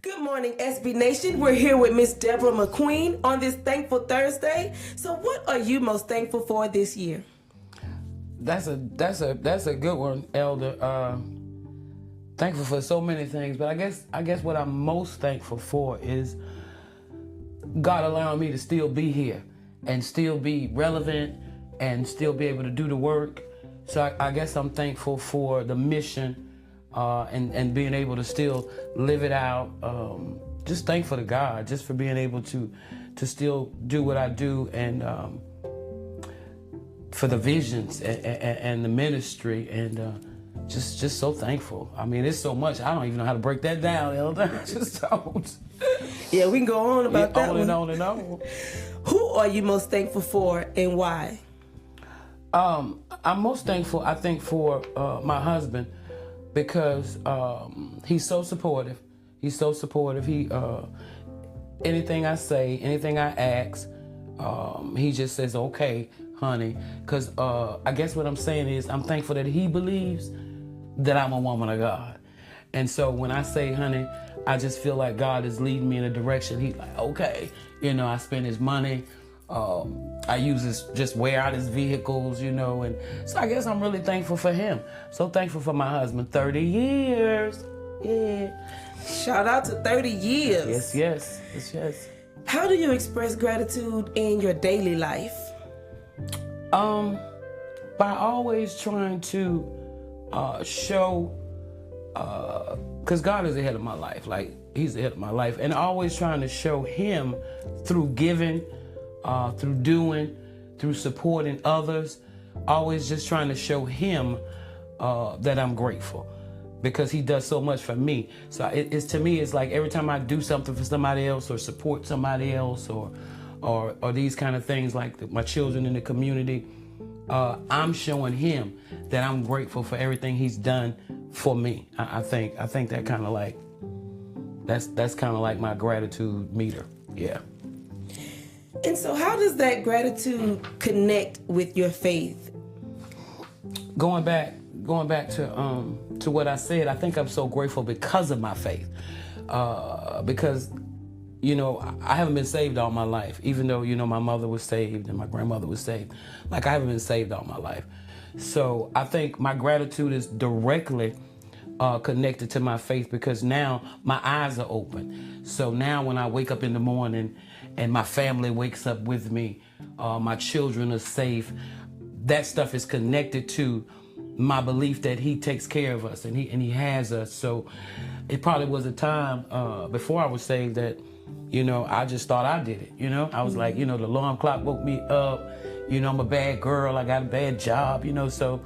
Good morning, SB Nation. We're here with Miss Deborah McQueen on this Thankful Thursday. So what are you most thankful for this year? That's a good one, Elder. Thankful for so many things, but I guess what I'm most thankful for is God allowing me to still be here and still be relevant and still be able to do the work. So I guess I'm thankful for the mission and being able to still live it out. Just thankful to God just for being able to still do what I do and for the visions and the ministry and just so thankful. I mean, it's so much. I don't even know how to break that down, Elder. I just don't. Yeah, we can go on about that on one. and on and on. Who are you most thankful for and why? I'm most thankful, I think, for my husband because he's so supportive. He's so supportive. He anything I say, anything I ask, he just says, "Okay, honey." Because I guess what I'm saying is I'm thankful that he believes that I'm a woman of God. And so when I say, honey, I just feel like God is leading me in a direction. He's like, okay. You know, I spend his money. I use his, just wear out his vehicles, you know. And so I guess I'm really thankful for him. So thankful for my husband. 30 years. Yeah. Shout out to 30 years. Yes. How do you express gratitude in your daily life? By always trying to show, because God is ahead of my life, like he's ahead of my life, and always trying to show him through giving, through doing, through supporting others, always just trying to show him that I'm grateful because he does so much for me. So it's to me, it's like every time I do something for somebody else or support somebody else or these kind of things like my children in the community, I'm showing him that I'm grateful for everything he's done for me. I think that kind of like, that's kind of like my gratitude meter. Yeah. And so how does that gratitude connect with your faith? Going back to what I said, I think I'm so grateful because of my faith. Because, you know, I haven't been saved all my life, even though, you know, my mother was saved and my grandmother was saved. Like, I haven't been saved all my life. So I think my gratitude is directly connected to my faith because now my eyes are open. So now when I wake up in the morning and my family wakes up with me, my children are safe, that stuff is connected to my belief that he takes care of us and he has us. So it probably was a time before I was saved that, you know, I just thought I did it. You know, I was like, you know, the alarm clock woke me up. You know, I'm a bad girl. I got a bad job, you know. So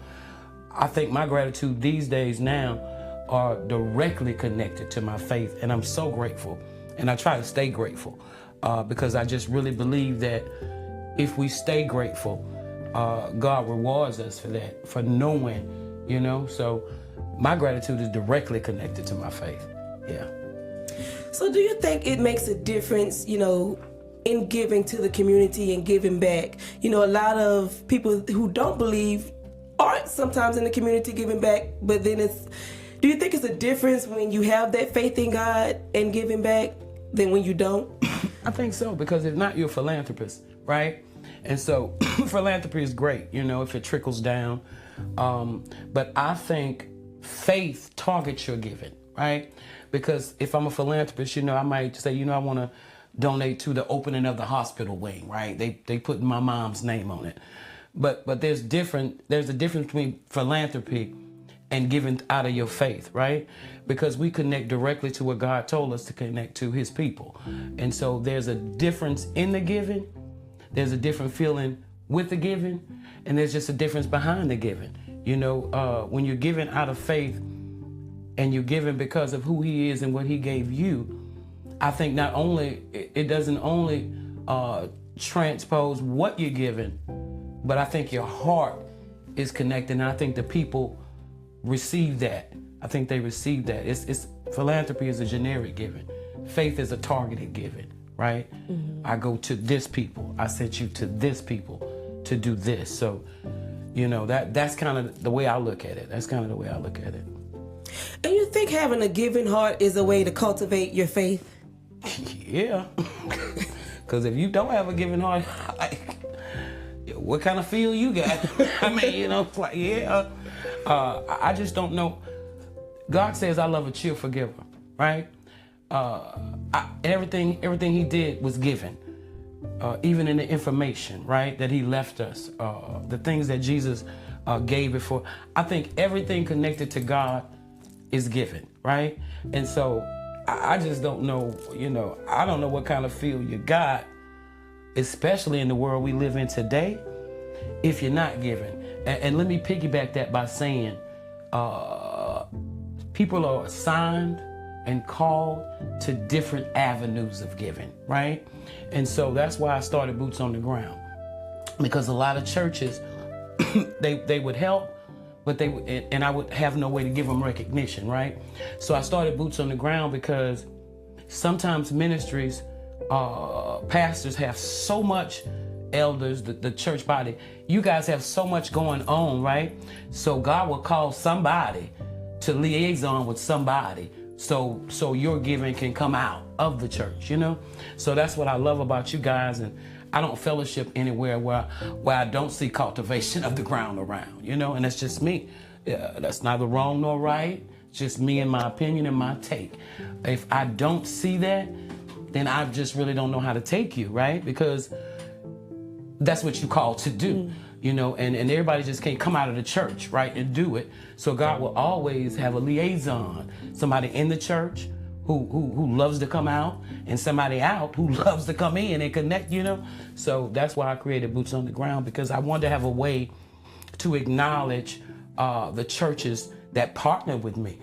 I think my gratitude these days now are directly connected to my faith. And I'm so grateful. And I try to stay grateful because I just really believe that if we stay grateful, God rewards us for that, for knowing, you know. So my gratitude is directly connected to my faith. Yeah. So do you think it makes a difference, you know, in giving to the community and giving back? You know, a lot of people who don't believe aren't sometimes in the community giving back, but then do you think it's a difference when you have that faith in God and giving back than when you don't? I think so, because if not, you're a philanthropist, right? And so philanthropy is great, you know, if it trickles down. But I think faith targets your giving, right? Because if I'm a philanthropist, you know, I might say, you know, I want to donate to the opening of the hospital wing, right? They put my mom's name on it. But there's a difference between philanthropy and giving out of your faith, right? Because we connect directly to what God told us to connect to, his people. And so there's a difference in the giving. There's a different feeling with the giving, and there's just a difference behind the giving. You know, when you're giving out of faith and you're giving because of who he is and what he gave you, I think not only, it doesn't only transpose what you're giving, but I think your heart is connected, and I think the people receive that. I think they receive that. It's philanthropy is a generic giving. Faith is a targeted giving, right? Mm-hmm. I go to this people. I sent you to this people to do this. So, you know, that's kind of the way I look at it. That's kind of the way I look at it. And you think having a giving heart is a way to cultivate your faith? Yeah. Because if you don't have a giving heart, like, what kind of feel you got? I mean, it's like, yeah. I just don't know. God says, I love a cheerful giver, right? Everything he did was given. Even in the information, right, that he left us, the things that Jesus gave before. I think everything connected to God is given, right? And so I just don't know, I don't know what kind of feel you got, especially in the world we live in today, if you're not giving. And let me piggyback that by saying, people are assigned and called to different avenues of giving, right? And so that's why I started Boots on the Ground, because a lot of churches, they would help, but and I would have no way to give them recognition, right? So I started Boots on the Ground because sometimes ministries, pastors have so much, elders, the church body, you guys have so much going on, right? So God will call somebody to liaison with somebody so your giving can come out of the church, So that's what I love about you guys, and I don't fellowship anywhere where I don't see cultivation of the ground around, and that's just me. That's neither wrong nor right. It's just me and my opinion and my take. If I don't see that, then I just really don't know how to take you, right? Because that's what you call to do, and everybody just can't come out of the church, right, and do it. So God will always have a liaison, somebody in the church who loves to come out, and somebody out who loves to come in and connect, So that's why I created Boots on the Ground, because I wanted to have a way to acknowledge the churches that partner with me.